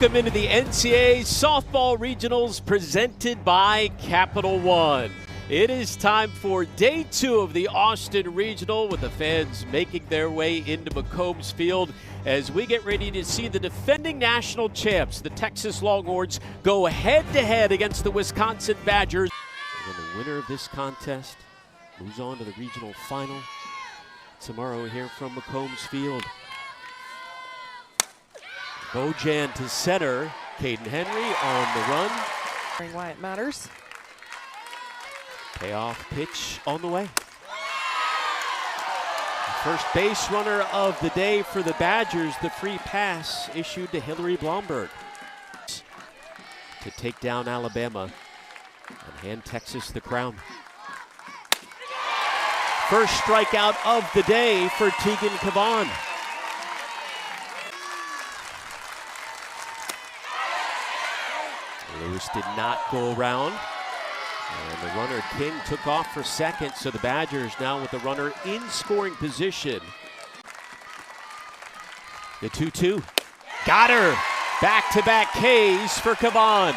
Welcome into the NCAA Softball Regionals presented by Capital One. It is time for day 2 of the Austin Regional with the fans making their way into McCombs Field as we get ready to see the defending national champs, the Texas Longhorns, go head-to-head against the Wisconsin Badgers. And the winner of this contest moves on to the regional final tomorrow here from McCombs Field. Bojan to center, Caden Henry on the run. Why it matters. Payoff pitch on the way. The first base runner of the day for the Badgers, the free pass issued to Hillary Blomberg to take down Alabama and hand Texas the crown. First strikeout of the day for Tegan Cavan. Lewis did not go around, and the runner King took off for second, so the Badgers now with the runner in scoring position. The 2-2, got her! Back-to-back Ks for Cavan.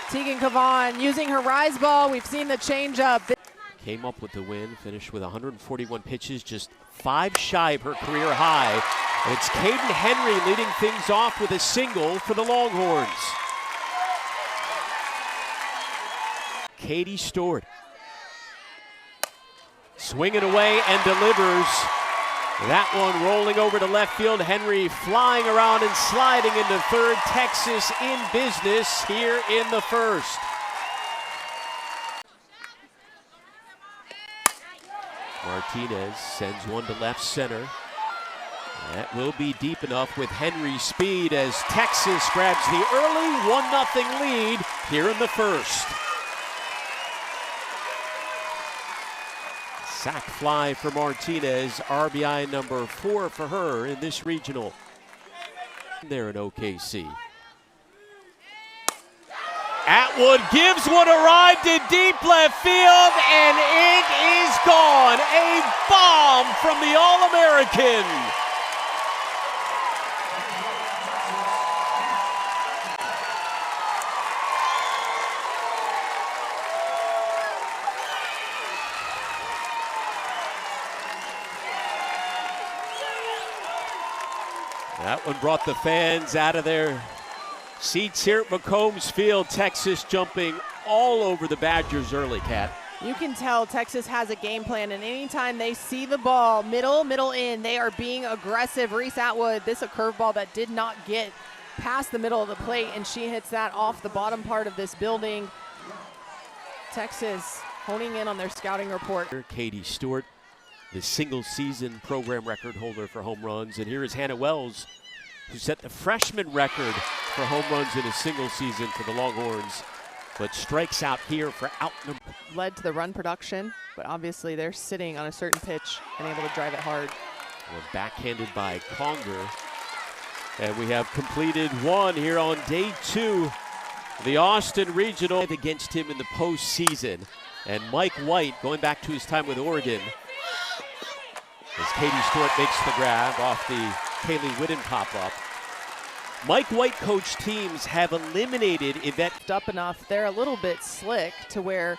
Tegan Cavan using her rise ball. We've seen the changeup. Came up with the win, finished with 141 pitches, just 5 shy of her career high. And it's Caden Henry leading things off with a single for the Longhorns. Katie Stewart swinging away and delivers. That one rolling over to left field. Henry flying around and sliding into third. Texas in business here in the first. Martinez sends one to left center. That will be deep enough with Henry's speed as Texas grabs the early 1-0 lead here in the first. Sac fly for Martinez, RBI number 4 for her in this regional. There in OKC. Atwood gives one a ride to deep left field, and it is gone. A bomb from the All-American. That one brought the fans out of their seats here at McCombs Field. Texas jumping all over the Badgers early, Kat. You can tell Texas has a game plan, and anytime they see the ball, middle in, they are being aggressive. Reese Atwood, this a curveball that did not get past the middle of the plate, and she hits that off the bottom part of this building. Texas honing in on their scouting report. Katie Stewart, the single-season program record holder for home runs. And here is Hannah Wells, who set the freshman record for home runs in a single season for the Longhorns, but strikes out here for out number. Led to the run production, but obviously they're sitting on a certain pitch and able to drive it hard. Well, backhanded by Conger. And we have completed one here on day 2. The Austin Regional against him in the postseason. And Mike White, going back to his time with Oregon, as Katie Stewart makes the grab off the Kaylee Whitten pop-up. Mike White coached teams have eliminated event up enough. They're a little bit slick to where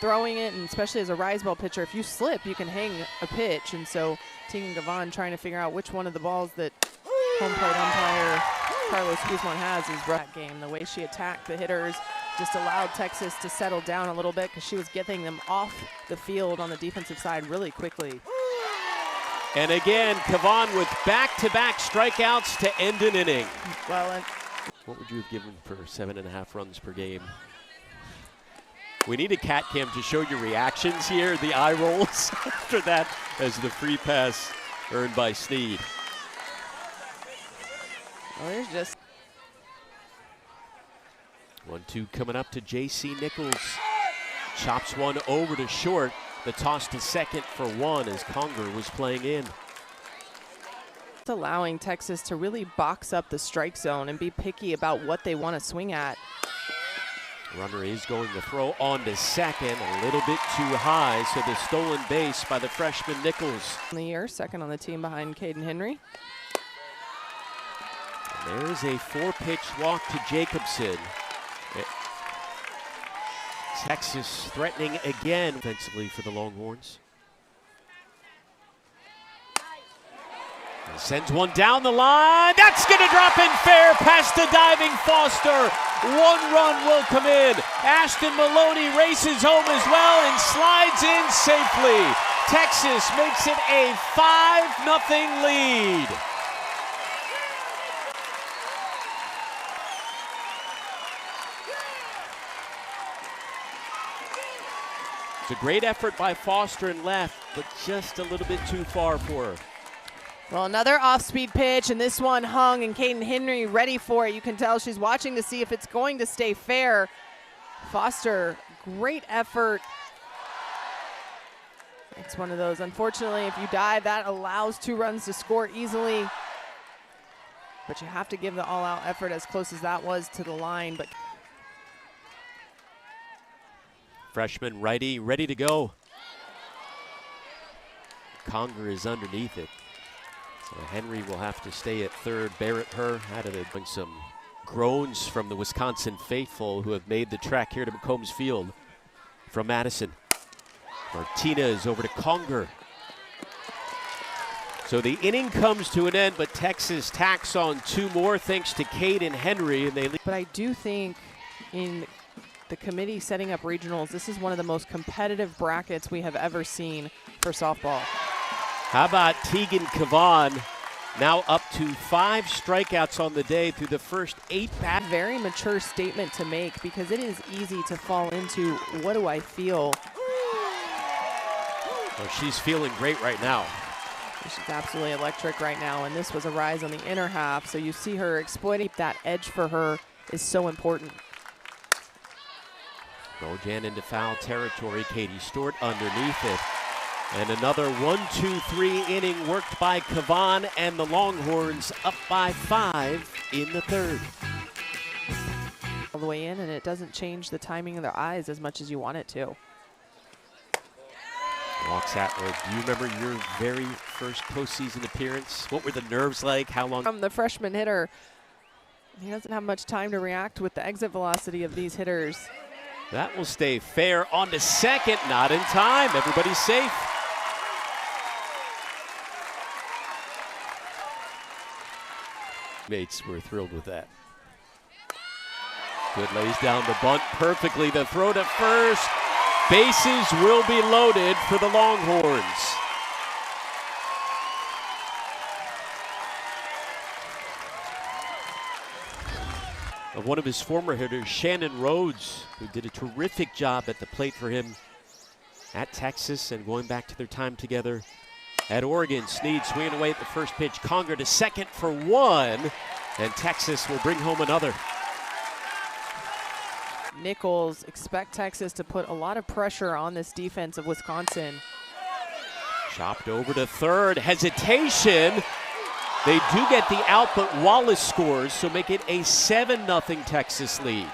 throwing it, and especially as a rise ball pitcher, if you slip, you can hang a pitch. And so Tegan Cavan trying to figure out which one of the balls that home plate umpire Carlos Guzman has is that game. The way she attacked the hitters just allowed Texas to settle down a little bit because she was getting them off the field on the defensive side really quickly. And again, Cavan with back-to-back strikeouts to end an inning. Well, what would you have given for 7.5 runs per game? We need a cat cam to show your reactions here, the eye rolls after that as the free pass earned by Sneed. Well, there's just 1-2 coming up to J.C. Nichols. Chops one over to short. The toss to second for 1 as Conger was playing in. It's allowing Texas to really box up the strike zone and be picky about what they want to swing at. Runner is going to throw on to second, a little bit too high, so the stolen base by the freshman Nichols. In the year, second on the team behind Caden Henry. And There's a 4-pitch walk to Jacobson. Texas threatening again offensively for the Longhorns. Sends one down the line. That's going to drop in fair past the diving Foster. 1 run will come in. Ashton Maloney races home as well and slides in safely. Texas makes it a 5-0 lead. It's a great effort by Foster in left, but just a little bit too far for her. Well, another off-speed pitch, and this one hung, and Caden Henry ready for it. You can tell she's watching to see if it's going to stay fair. Foster, great effort. It's one of those. Unfortunately, if you dive, that allows 2 runs to score easily. But you have to give the all-out effort as close as that was to the line. But freshman righty ready to go. Conger is underneath it. So Henry will have to stay at third. Barrett Herr had to bring some groans from the Wisconsin faithful who have made the trek here to McCombs Field from Madison. Martinez over to Conger. So the inning comes to an end, but Texas tacks on 2 more thanks to Caden Henry, and they lead. But I do think in the committee setting up regionals, this is one of the most competitive brackets we have ever seen for softball. How about Tegan Kavan, now up to 5 strikeouts on the day through the first 8 bats. Very mature statement to make, because it is easy to fall into, what do I feel? Well, she's feeling great right now. She's absolutely electric right now, and this was a rise on the inner half, so you see her exploiting that edge for her is so important. Bojan into foul territory. Katie Stewart underneath it. And another 1-2-3 inning worked by Kavan, and the Longhorns up by 5 in the 3rd. All the way in, and it doesn't change the timing of their eyes as much as you want it to. Walks Atwood. Do you remember your very first postseason appearance? What were the nerves like? How long? From the freshman hitter, he doesn't have much time to react with the exit velocity of these hitters. That will stay fair. On to second, not in time. Everybody's safe. Mates were thrilled with that. Good lays down the bunt perfectly. The throw to first. Bases will be loaded for the Longhorns. Of one of his former hitters, Shannon Rhodes, who did a terrific job at the plate for him at Texas and going back to their time together at Oregon. Snead swinging away at the first pitch. Conger to second for 1, and Texas will bring home another. Nichols, expect Texas to put a lot of pressure on this defense of Wisconsin. Chopped over to third. Hesitation. They do get the out, but Wallace scores, so make it a 7-0 Texas lead.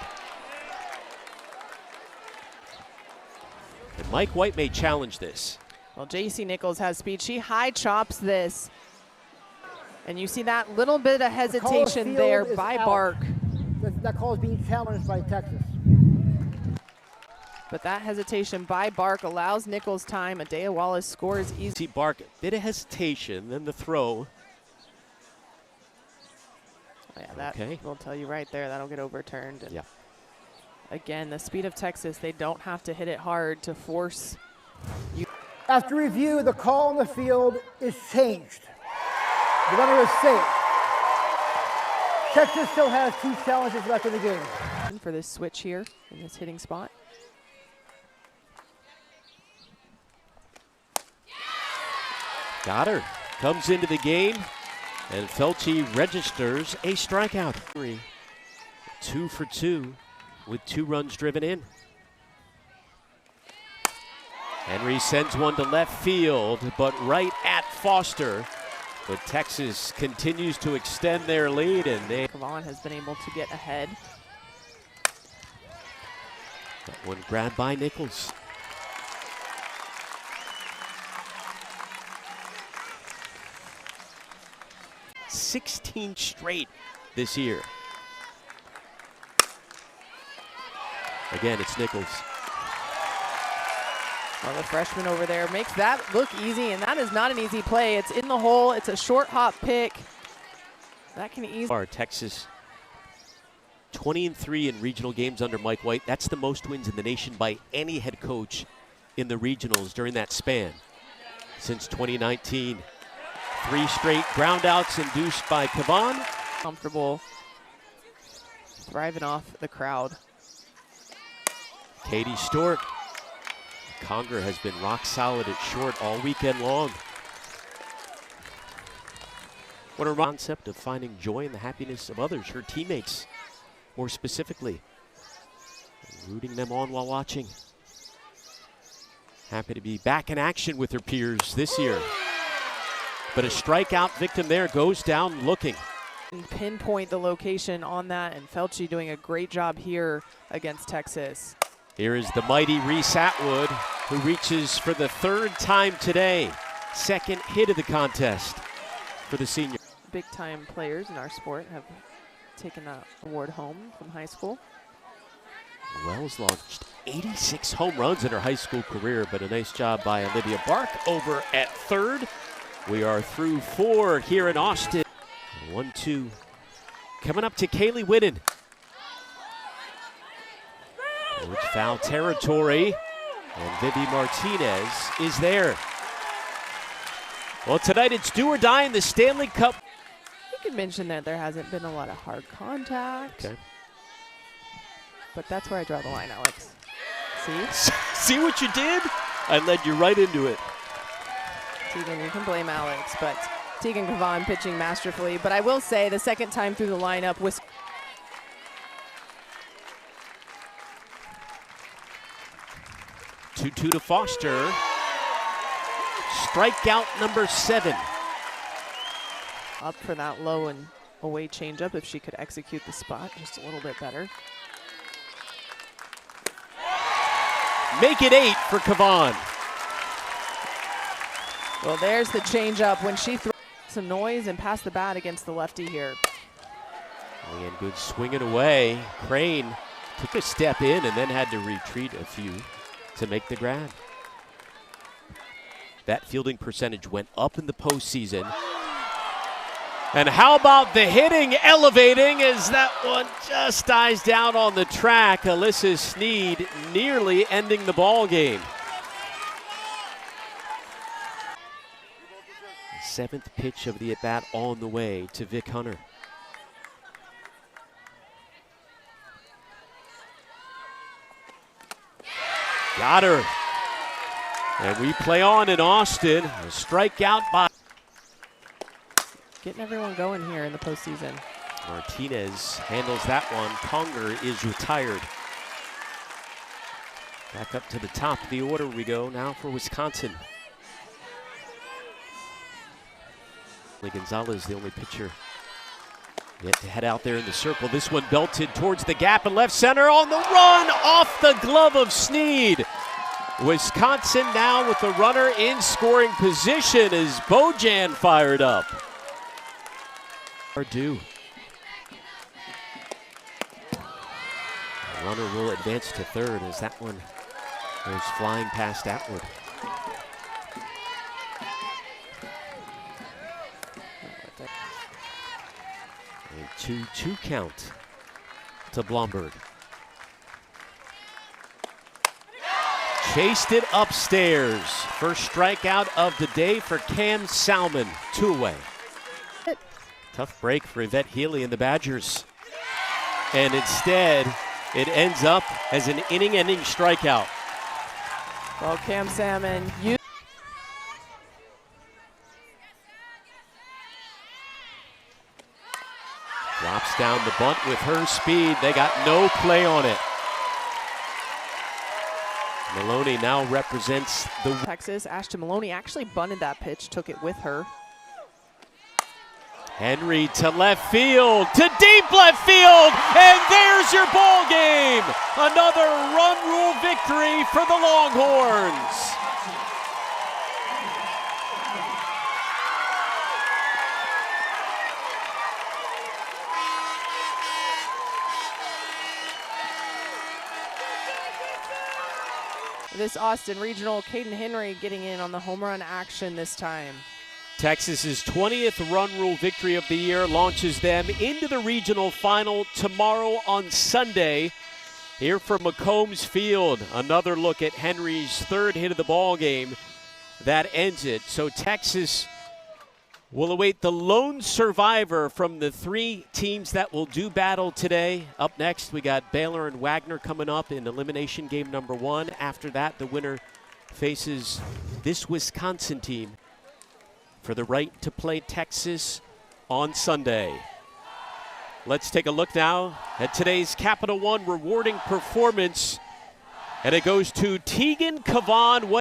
And Mike White may challenge this. Well, J.C. Nichols has speed. She high chops this. And you see that little bit of hesitation there by Bark. That call is being challenged by Texas. But that hesitation by Bark allows Nichols time. Adea Wallace scores easy. See Bark, a bit of hesitation, then the throw. Oh, yeah, that will tell you right there. That'll get overturned. And yeah. Again, the speed of Texas, they don't have to hit it hard to force you. After review, the call on the field is changed. The runner is safe. Texas still has 2 challenges left in the game. For this switch here in this hitting spot. Got her. Comes into the game, and Felty registers a strikeout. 2 for 2 with 2 runs driven in. Henry sends one to left field, but right at Foster. But Texas continues to extend their lead, and Kavan has been able to get ahead. That one grabbed by Nichols. '16 straight this year. Again, it's Nichols. Well, the freshman over there makes that look easy, and that is not an easy play. It's in the hole. It's a short hop pick. That can easily. Texas 20-3 in regional games under Mike White. That's the most wins in the nation by any head coach in the regionals during that span. Since 2019, 3 straight groundouts induced by Kavan. Comfortable, thriving off the crowd. Katie Stewart. Conger has been rock solid at short all weekend long. What a concept of finding joy in the happiness of others, her teammates, more specifically. Rooting them on while watching. Happy to be back in action with her peers this year. But a strikeout victim there goes down looking. And pinpoint the location on that, and Felchi doing a great job here against Texas. Here is the mighty Reese Atwood, who reaches for the 3rd time today. 2nd hit of the contest for the senior. Big-time players in our sport have taken that award home from high school. Wells launched 86 home runs in her high school career, but a nice job by Olivia Bark over at 3rd. We are through 4 here in Austin. 1-2 coming up to Kaylee Whitten. Towards foul territory, and Vivi Martinez is there. Well, tonight it's do or die in the Stanley Cup. You could mention that there hasn't been a lot of hard contact. Okay. But that's where I draw the line, Alex. See? See what you did? I led you right into it. Tegan, you can blame Alex, but Tegan Kavan pitching masterfully. But I will say the 2nd time through the lineup was 2-2 to Foster. Strikeout number 7. up for that low and away changeup if she could execute the spot just a little bit better. Make it 8 for Kavan. Well, there's the changeup when she throws some noise and passed the bat against the lefty here. And good swinging away. Crane took a step in and then had to retreat a few to make the grab. That fielding percentage went up in the postseason. And how about the hitting elevating as that one just dies down on the track. Alyssa Sneed nearly ending the ball game. 7th pitch of the at-bat on the way to Vic Hunter. Got her. And we play on in Austin. A strikeout by getting everyone going here in the postseason. Martinez handles that one. Conger is retired. Back up to the top of the order we go now for Wisconsin. Gonzalez, the only pitcher yet to head out there in the circle. This one belted towards the gap in left center on the run off the glove of Sneed. Wisconsin now with the runner in scoring position as Bojan fired up. Due. The runner will advance to 3rd as that one goes flying past Atwood. A 2-2 count to Blomberg. Chased it upstairs. First strikeout of the day for Cam Salmon. 2 away. Tough break for Yvette Healy and the Badgers. And instead, it ends up as an inning-ending strikeout. Well, Cam Salmon, you drops down the bunt with her speed. They got no play on it. Maloney now represents the Texas. Ashton Maloney actually bunted that pitch, took it with her. Henry to left field, to deep left field, and there's your ball game. Another run rule victory for the Longhorns. this Austin Regional. Caden Henry getting in on the home run action this time. Texas's 20th run rule victory of the year launches them into the regional final tomorrow on Sunday. Here from McCombs Field, another look at Henry's third hit of the ball game that ends it. So Texas will await the lone survivor from the three teams that will do battle today. Up next, we got Baylor and Wagner coming up in elimination game number 1. After that, the winner faces this Wisconsin team for the right to play Texas on Sunday. Let's take a look now at today's Capital One rewarding performance. And it goes to Tegan Cavan.